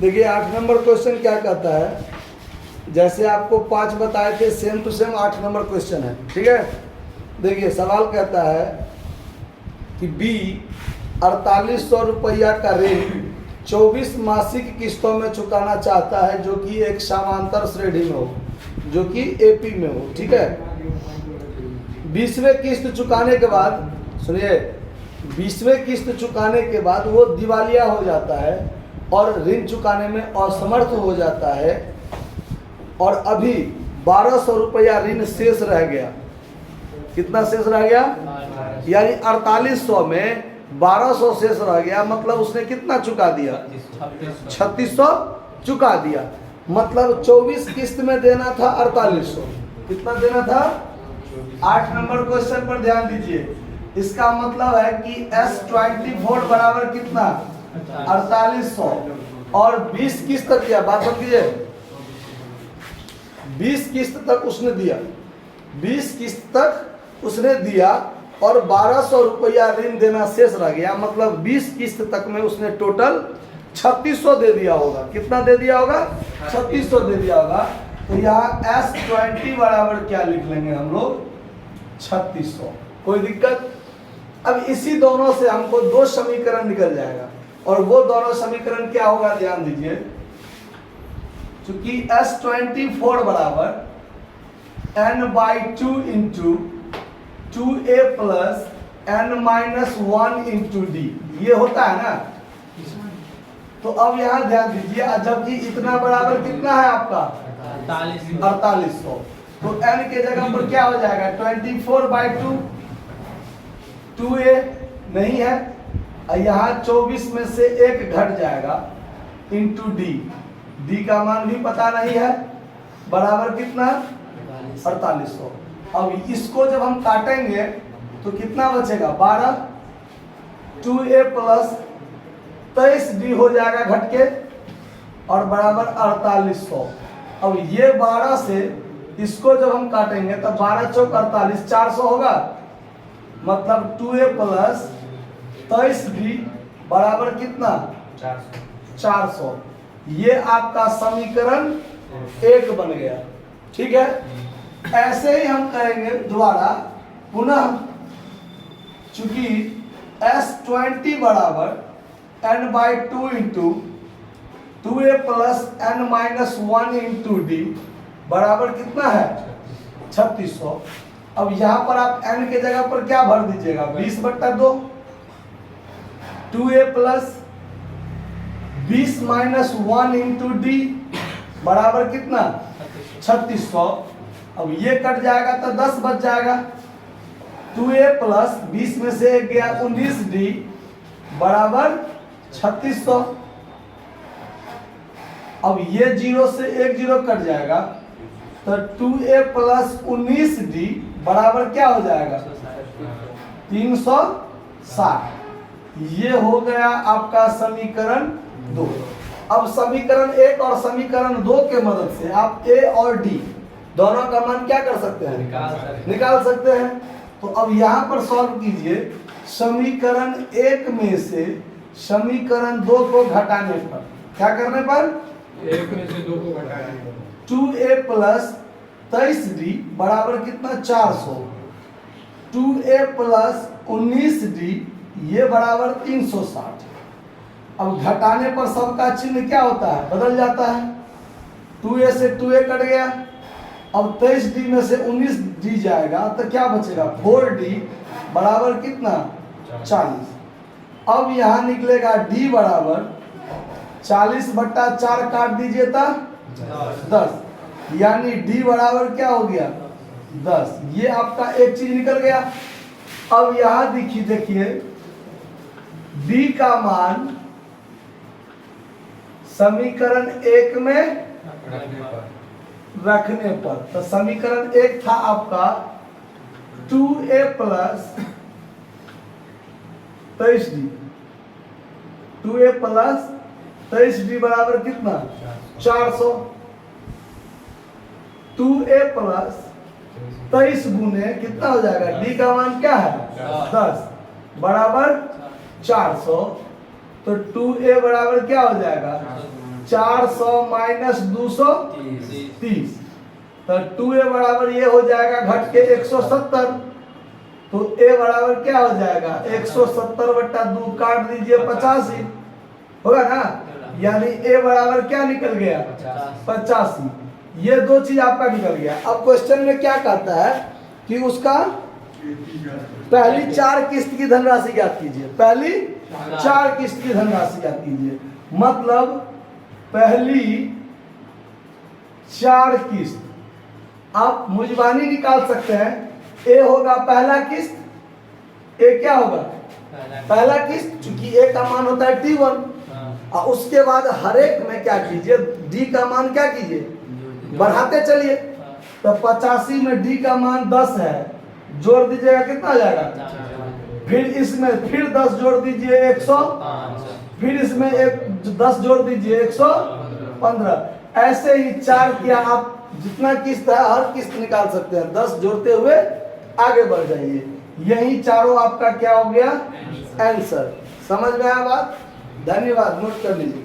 देखिए 8 number question क्या कहता है, जैसे आपको 5 बताए थे same to same 8 number question है, ठीक है। देखिए सवाल कहता है कि बी 4800 रुपया का ऋण 24 मासिक किस्तों में चुकाना चाहता है, जो कि एक समांतर श्रेणी में हो, जो कि एपी में हो, ठीक है। 20वें किस्त चुकाने के बाद, सुनिए, 20वें किस्त चुकाने के बाद वो दिवालिया हो जाता है और ऋण चुकाने में असमर्थ हो जाता है, और अभी 1200 रुपया ऋण शेष रह गया। कितना शेष रह गया? यानी 4800 में 1200 शेष रह गया, मतलब उसने कितना चुका दिया? 3600 चुका दिया। मतलब 24 किस्त में देना था 4800। कितना देना था? 8 नंबर क्वेश्चन पर ध्यान दीजिए। इसका मतलब है कि S24 बराबर कितना? 4800, और 20 किस्त तक दिया। बात समझ कीजिए, 20 किस्त तक उसने दिया, 20 किस्त तक उसने दिया, और 1200 रुपया ऋण देना शेष रह गया। मतलब 20 किस्त तक में उसने टोटल 3600 दे दिया होगा। कितना दे दिया होगा? 3600 दे दिया होगा। तो यहाँ S20 बराबर क्या लिख लेंगे हम लोग? 3600। कोई दिक्कत? अब इसी दोनों से हमको 2 समीकरण निकल जाएगा, और वो दोनों समीकरण क्या होगा? ध्यान दीजिए, चूंकि S24 बराबर n/2 into 2a plus n-1 into D, ये होता है ना। तो अब यहाँ ध्यान दीजिए, जबकि इतना बराबर कितना है आपका? 4800। तो n के जगह पर क्या हो जाएगा? 24/2, 2a नहीं है, और यहाँ 24 में से 1 घट जाएगा, इंटू डी। डी का मान भी पता नहीं है, बराबर कितना? 4800। अब इसको जब हम काटेंगे तो कितना बचेगा? 12, 2a प्लस 23d हो जाएगा घट के, और बराबर 4800। अब ये 12 से इसको जब हम काटेंगे तो 12 चौक 48, 400 होगा। मतलब 2a प्लस 23d बराबर कितना? 400। ये आपका समीकरण 1 बन गया, ठीक है। ऐसे ही हम करेंगे दोबारा पुनः, चूंकि S20 बराबर n/2 into 2a plus n-1 into D बराबर कितना है? 3600। अब यहाँ पर आप n के जगह पर क्या भर दीजिएगा? 20/2, 2a प्लस 20-1 इंटू डी बराबर कितना? 3600। अब ये कट जाएगा तो 10 बच जाएगा। 2a प्लस 20 में से 1 गया 19d बराबर 3600। अब ये 0 से 1 0 कट जाएगा, तो 2a प्लस 19d बराबर क्या हो जाएगा? 360। ये हो गया आपका समीकरण 2। अब समीकरण 1 और समीकरण 2 के मदद से आप a और d दोनों का मान क्या कर सकते हैं? निकाल सकते हैं। तो अब यहाँ पर सॉल्व कीजिए। समीकरण 1 में से समीकरण 2 को घटाने पर, क्या करने पर? 1 में से 2 को घटाने पर 2a प्लस 23d बराबर कितना? 400। 2a प्लस 19d ये बराबर 360। अब घटाने पर सबका चिन्ह क्या होता है? बदल जाता है। 2a से 2a कट गया, अब 23d में से 19d जाएगा, तो क्या बचेगा? 4d बराबर कितना? 40। अब यहाँ निकलेगा d बराबर 40/4 काट दीजिए तो 10, यानी d बराबर क्या हो गया? 10। ये आपका एक चीज निकल गया। अब यहाँ देखिए d का मान समीकरण 1 में रखने पर, तो समीकरण 1 था आपका 2a plus 23d, 2a plus 23d बराबर कितना? 400। 2a प्लस 23 गुने कितना हो जाएगा? d का मान क्या है? 10 बराबर 400। तो 2a बराबर क्या हो जाएगा? 400 माइनस 230, तो 2a बराबर ये हो जाएगा घट के 170। तो a बराबर क्या हो जाएगा 170 बट्टा 2 काट दीजिए 85 होगा ना, यानी a बराबर क्या निकल गया 85। ये दो चीज आपका निकल गया। अब क्वेश्चन में क्या कहता है कि उसका पहली 4 किस्त की धनराशि ज्ञात कीजिए। पहली 4 किस्त की धनराशि ज्ञात कीजिए, मतलब पहली 4 किस्त आप मुजबानी निकाल सकते हैं। ए होगा पहला किस्त, ए क्या होगा पहला किस्त, चूंकि ए का मान होता है T1, और उसके बाद हर एक में क्या कीजिए डी का मान क्या कीजिए बढ़ाते चलिए। तो 85 में डी का मान 10 है, जोड़ दीजिएगा कितना आ जाएगा, फिर इसमें फिर 10 जोड़ दीजिए 100, फिर इसमें 10 जोड़ दीजिए 115। ऐसे ही 4 किया, आप जितना किस्त है हर किस्त निकाल सकते हैं, 10 जोड़ते हुए आगे बढ़ जाइए। यही चारों आपका क्या हो गया आंसर। समझ में आया बात? धन्यवाद, नोट कर लीजिए।